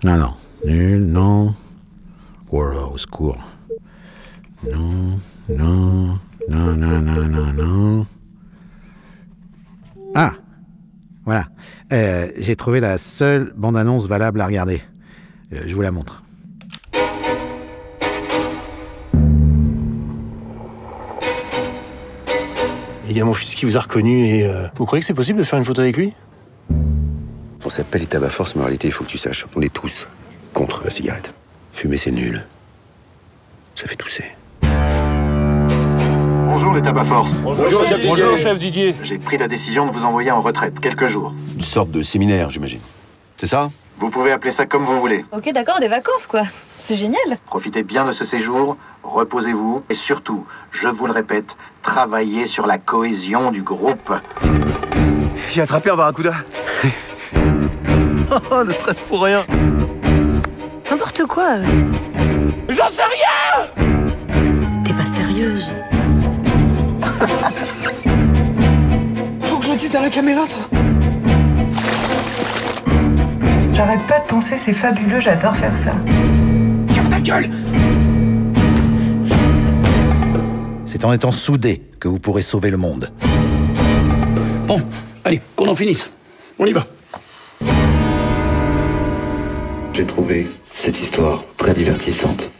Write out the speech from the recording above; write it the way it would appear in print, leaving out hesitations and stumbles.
Non, non. Nul, non. Oh là, au secours. Non, non, non, non, non, non, non. Ah, voilà. J'ai trouvé la seule bande-annonce valable à regarder. Je vous la montre. Il y a mon fils qui vous a reconnu et vous croyez que c'est possible de faire une photo avec lui? On s'appelle les tabac force, mais en réalité, il faut que tu saches, on est tous contre la cigarette. Fumer, c'est nul. Ça fait tousser. Bonjour les tabac force. Bonjour, chef Didier. J'ai pris la décision de vous envoyer en retraite, quelques jours. Une sorte de séminaire, j'imagine. C'est ça? Vous pouvez appeler ça comme vous voulez. Ok, d'accord, des vacances, quoi. C'est génial. Profitez bien de ce séjour, reposez-vous, et surtout, je vous le répète, travaillez sur la cohésion du groupe. J'ai attrapé un barracuda. Oh, le stress pour rien. N'importe quoi. J'en sais rien. T'es pas sérieuse. Faut que je le dise à la caméra, ça. J'arrête pas de penser, c'est fabuleux, j'adore faire ça. Ferme ta gueule. C'est en étant soudés que vous pourrez sauver le monde. Bon, allez, qu'on en finisse. On y va. J'ai trouvé cette histoire très divertissante.